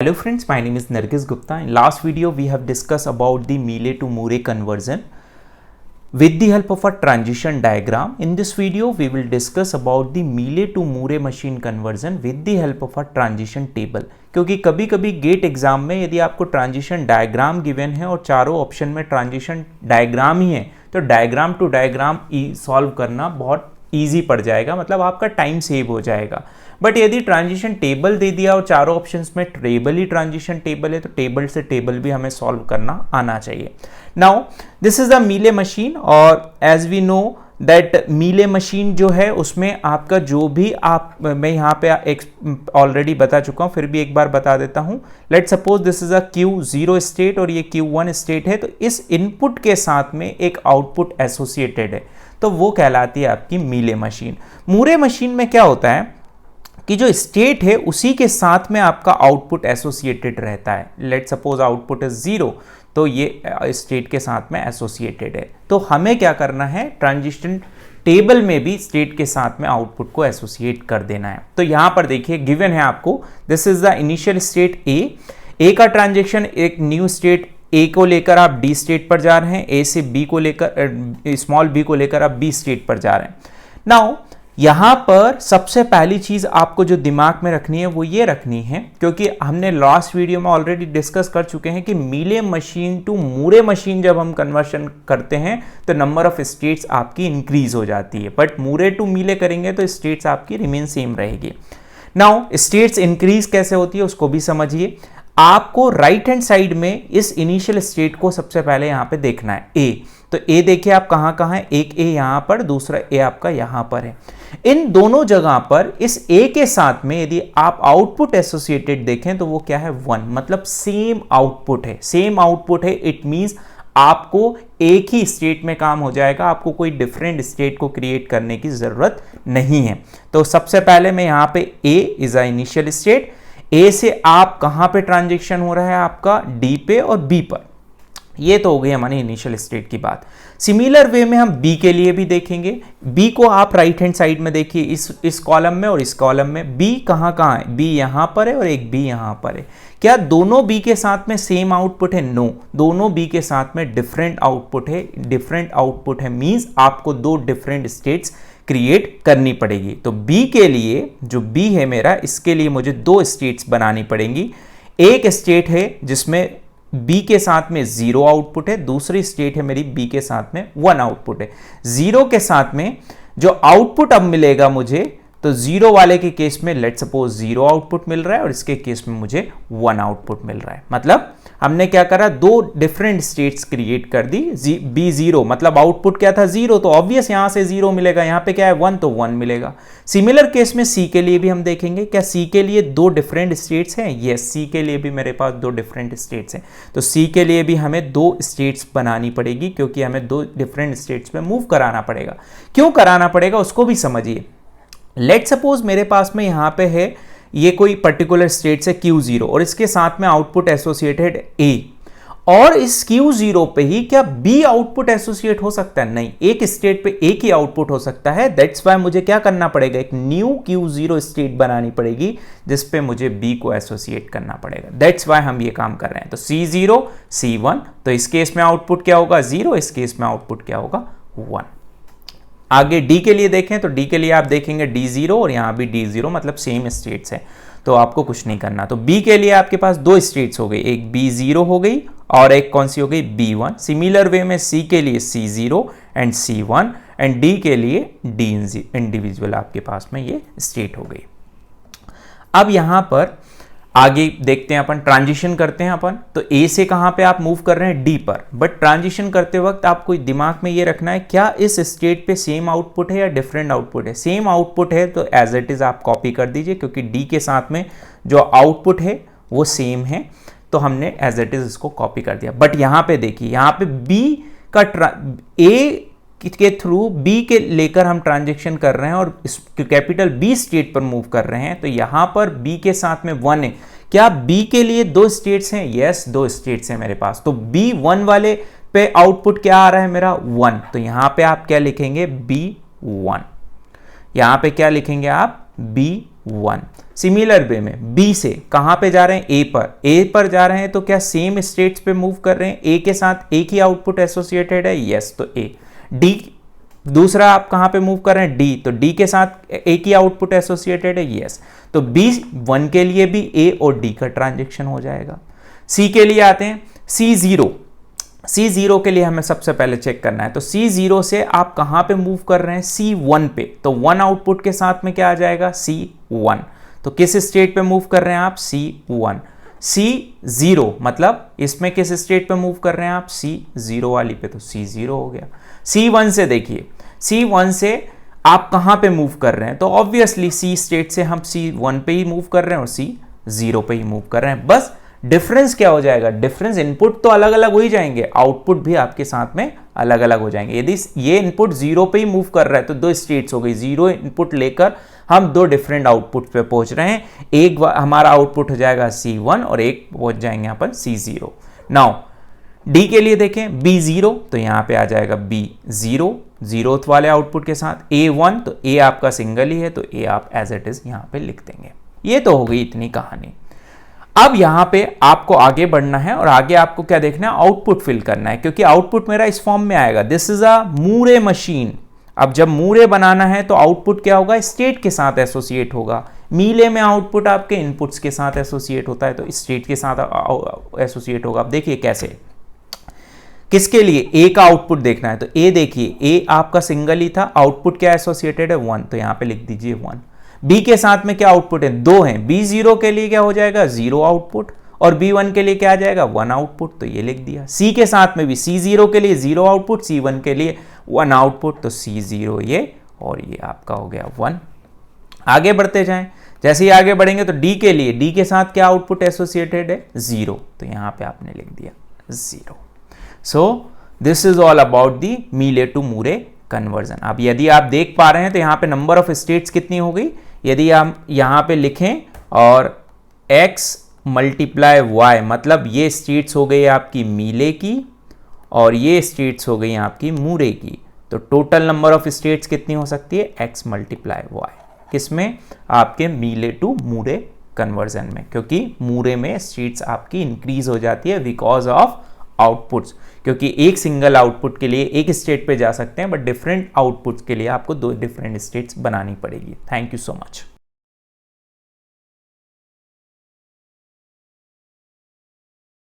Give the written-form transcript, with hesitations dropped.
Hello friends, my name is Nargis Gupta. In last video we have discussed about the Mealy to Moore conversion with the help of a transition diagram. In this video we will discuss about the Mealy to Moore machine conversion with the help of a transition table. क्योंकि कभी कभी gate exam में यदि आपको transition diagram given है और चारों option में ट्रांजिशन डायग्राम ही है तो डायग्राम टू डायग्राम सॉल्व करना बहुत ईजी पड़ जाएगा, मतलब आपका टाइम सेव हो जाएगा। बट यदि ट्रांजिशन टेबल दे दिया और चारों ऑप्शंस में टेबल ही ट्रांजिशन टेबल है तो टेबल से टेबल भी हमें सॉल्व करना आना चाहिए। Now this is the Mealy machine और as we know that Mealy machine जो है उसमें आपका जो भी मैं यहाँ पे ऑलरेडी बता चुका हूँ, फिर भी एक बार बता देता हूँ। Let suppose this is a Q0 state और ये Q1 स्टेट है, तो इस इनपुट के साथ में एक आउटपुट एसोसिएटेड है, तो वो कहलाती है आपकी मीले मशीन। मूरे मशीन में क्या होता है कि जो स्टेट है उसी के साथ में आपका आउटपुट एसोसिएटेड रहता है। लेट सपोज आउटपुट इज 0 तो ये स्टेट के साथ में एसोसिएटेड है, तो हमें क्या करना है, ट्रांजिशन टेबल में भी स्टेट के साथ में आउटपुट को एसोसिएट कर देना है। तो यहां पर देखिए गिवन है आपको, this is the initial state A का ट्रांजेक्शन एक न्यू स्टेट ए को लेकर आप डी स्टेट पर जा रहे हैं, ए से बी को लेकर स्मॉल बी को लेकर आप बी स्टेट पर जा रहे हैं। नाउ यहां पर सबसे पहली चीज आपको जो दिमाग में रखनी है वो ये रखनी है, क्योंकि हमने लास्ट वीडियो में ऑलरेडी डिस्कस कर चुके हैं कि Mealy machine to Moore machine जब हम कन्वर्शन करते हैं तो नंबर ऑफ स्टेट्स आपकी इंक्रीज हो जाती है, बट मूरे टू मीले करेंगे तो स्टेट्स आपकी रिमेन सेम रहेगी। नाउ स्टेट्स इंक्रीज कैसे होती है उसको भी समझिए। आपको राइट हैंड साइड में इस इनिशियल स्टेट को सबसे पहले यहां पे देखना है ए, तो ए देखिए आप कहां है, एक ए यहां पर, दूसरा ए आपका यहां पर है। इन दोनों जगह पर इस ए के साथ में यदि आप आउटपुट एसोसिएटेड देखें तो वो क्या है 1, मतलब सेम आउटपुट है, सेम आउटपुट है। इट मींस आपको एक ही स्टेट में काम हो जाएगा, आपको कोई डिफरेंट स्टेट को क्रिएट करने की जरूरत नहीं है। तो सबसे पहले मैं यहां पे ए इज अ इनिशियल स्टेट, ए से आप कहां पे ट्रांजेक्शन हो रहा है आपका डी पे और बी पर, ये तो हो गई हमारी इनिशियल स्टेट की बात। सिमिलर वे में हम बी के लिए भी देखेंगे। बी को आप राइट हैंड साइड में देखिए, इस कॉलम में और इस कॉलम में बी कहां है, बी यहां पर है और एक बी यहां पर है। क्या दोनों बी के साथ में सेम आउटपुट है? नो, दोनों बी के साथ में डिफरेंट आउटपुट है। डिफरेंट आउटपुट है मींस आपको दो डिफरेंट स्टेट्स क्रिएट करनी पड़ेगी। तो बी के लिए जो बी है मेरा, इसके लिए मुझे दो स्टेट्स बनानी पड़ेंगी। एक स्टेट है जिसमें बी के साथ में 0 आउटपुट है, दूसरी स्टेट है मेरी बी के साथ में 1 आउटपुट है। 0 के साथ में जो आउटपुट अब मिलेगा मुझे, तो 0 वाले के केस में लेट सपोज 0 आउटपुट मिल रहा है और इसके केस में मुझे 1 आउटपुट मिल रहा है। मतलब हमने क्या करा, दो डिफरेंट स्टेट्स क्रिएट कर दी। बी 0 मतलब आउटपुट क्या था 0, तो ऑब्वियस यहां से 0 मिलेगा, यहां पे क्या है 1 तो 1 मिलेगा। सिमिलर केस में सी के लिए भी हम देखेंगे, क्या सी के लिए दो डिफरेंट स्टेट्स हैं? यस, सी के लिए भी मेरे पास दो डिफरेंट स्टेट्स हैं। तो सी के लिए भी हमें दो स्टेट्स बनानी पड़ेगी, क्योंकि हमें दो डिफरेंट स्टेट्स में मूव कराना पड़ेगा। क्यों कराना पड़ेगा उसको भी समझिए। लेट सपोज मेरे पास में यहां पे है ये कोई पर्टिकुलर स्टेट से Q0 और इसके साथ में आउटपुट एसोसिएटेड A, और इस Q0 पे ही क्या B आउटपुट एसोसिएट हो सकता है? नहीं, एक स्टेट पे एक ही आउटपुट हो सकता है। दैट्स वाई मुझे क्या करना पड़ेगा, एक न्यू Q0 स्टेट बनानी पड़ेगी जिस पे मुझे B को एसोसिएट करना पड़ेगा। दैट्स वाई हम ये काम कर रहे हैं। तो C0 C1, तो इस केस में आउटपुट क्या होगा 0, इस केस में आउटपुट क्या होगा 1। आगे डी के लिए देखें तो डी के लिए आप देखेंगे D0 और यहां भी D0, मतलब सेम स्टेट्स है, तो आपको कुछ नहीं करना। तो बी के लिए आपके पास दो स्टेट्स हो गई, एक B0 हो गई और एक कौन सी हो गई B1। सिमिलर वे में सी के लिए C0 and C1 and D के लिए D इंडिविजुअल आपके पास में ये स्टेट हो गई। अब यहां पर आगे देखते हैं अपन, ट्रांजिशन करते हैं अपन। तो ए से कहां पे आप मूव कर रहे हैं डी पर, बट ट्रांजिशन करते वक्त आपको दिमाग में ये रखना है क्या इस स्टेट पे सेम आउटपुट है या डिफरेंट आउटपुट है। सेम आउटपुट है तो एज इट इज आप कॉपी कर दीजिए, क्योंकि डी के साथ में जो आउटपुट है वो सेम है, तो हमने एज इट इज इसको कॉपी कर दिया। बट यहां पे देखिए, यहां पे बी का ए के थ्रू बी के लेकर हम ट्रांजेक्शन कर रहे हैं और कैपिटल बी स्टेट पर मूव कर रहे हैं, तो यहां पर बी के साथ में 1 है। क्या बी के लिए दो स्टेट्स हैं? यस, दो स्टेट्स हैं मेरे पास। तो B1 वाले पे आउटपुट क्या आ रहा है मेरा 1, तो यहां पे आप क्या लिखेंगे B1, यहां पे क्या लिखेंगे आप B1। सिमिलर वे में बी से कहां पे जा रहे हैं, ए पर जा रहे हैं, तो क्या सेम स्टेट्स पे मूव कर रहे हैं, ए के साथ एक ही आउटपुट एसोसिएटेड है, यस, तो ए। डी दूसरा आप कहां पे मूव कर रहे हैं, डी, तो डी के साथ एक ही आउटपुट एसोसिएटेड है, यस, तो बी वन के लिए भी ए और डी का ट्रांजेक्शन हो जाएगा। सी के लिए आते हैं, C0 के लिए हमें सबसे पहले चेक करना है, तो C0 से आप कहां पे मूव कर रहे हैं, C1 पे, तो 1 आउटपुट के साथ में क्या आ जाएगा, C1, तो किस स्टेट पे मूव कर रहे हैं आप, C1। C0 मतलब इसमें किस स्टेट पे मूव कर रहे हैं आप, C0 वाली पे, तो C0 हो गया। C1 से देखिए, C1 से आप कहां पे मूव कर रहे हैं, तो ऑब्वियसली C स्टेट से हम C1 पे ही मूव कर रहे हैं और C0 पे ही मूव कर रहे हैं। बस डिफरेंस क्या हो जाएगा, डिफरेंस इनपुट तो अलग अलग हो ही जाएंगे, आउटपुट भी आपके साथ में अलग अलग हो जाएंगे। यदि ये इनपुट 0 पे ही मूव कर रहा है तो दो स्टेट्स हो गई, 0 इनपुट लेकर हम दो डिफरेंट आउटपुट पे पहुंच रहे हैं, एक हमारा आउटपुट हो जाएगा C1 और एक पहुंच जाएंगे यहां पर C0। नाउ डी के लिए देखें, B0, तो यहां पे आ जाएगा B0 जीरोथ वाले आउटपुट के साथ, A1, तो A आपका सिंगल ही है, तो A आप एज इट इज यहां पे लिख देंगे। ये तो हो गई इतनी कहानी। अब यहां पे आपको आगे बढ़ना है और आगे आपको क्या देखना है, आउटपुट फिल करना है, क्योंकि आउटपुट मेरा इस फॉर्म में आएगा, this is a Moore machine. अब जब मूरे बनाना है तो आउटपुट क्या होगा, स्टेट के साथ एसोसिएट होगा। मीले में आउटपुट आपके इनपुट्स के साथ एसोसिएट होता है, तो स्टेट के साथ एसोसिएट होगा। अब देखिए कैसे, किसके लिए, ए का आउटपुट देखना है, तो ए देखिए, ए आपका सिंगल ही था, आउटपुट क्या एसोसिएटेड है, 1, तो यहां पे लिख दीजिए 1। बी के साथ में क्या आउटपुट है, 2 है, B0 के लिए क्या हो जाएगा, 0 आउटपुट, और B1 के लिए क्या आ जाएगा, 1 आउटपुट, तो ये लिख दिया। सी के साथ में भी C0 के लिए 0 आउटपुट, C1 के लिए 1 आउटपुट, तो C0 ये और ये आपका हो गया 1। आगे बढ़ते जाएं, जैसे ही आगे बढ़ेंगे तो डी के लिए, डी के साथ क्या आउटपुट एसोसिएटेड है, 0, तो यहां पे आपने लिख दिया 0। So this is all about the मीले टू मूरे कन्वर्जन। अब यदि आप देख पा रहे हैं तो यहां पे नंबर ऑफ स्टेट्स कितनी हो गई, यदि हम यहां पे लिखें और x मल्टीप्लाई y, मतलब ये स्टेट्स हो गई आपकी मीले की और ये स्टेट्स हो गई आपकी मूरे की, तो टोटल नंबर ऑफ स्टेट्स कितनी हो सकती है, x मल्टीप्लाई y, किसमें, आपके मीले टू मूरे कन्वर्जन में, क्योंकि मूरे में स्टेट्स आपकी इंक्रीज हो जाती है बिकॉज ऑफ आउटपुट्स, क्योंकि एक सिंगल आउटपुट के लिए एक स्टेट पे जा सकते हैं, बट डिफरेंट आउटपुट्स के लिए आपको दो डिफरेंट स्टेट्स बनानी पड़ेगी। Thank you so much.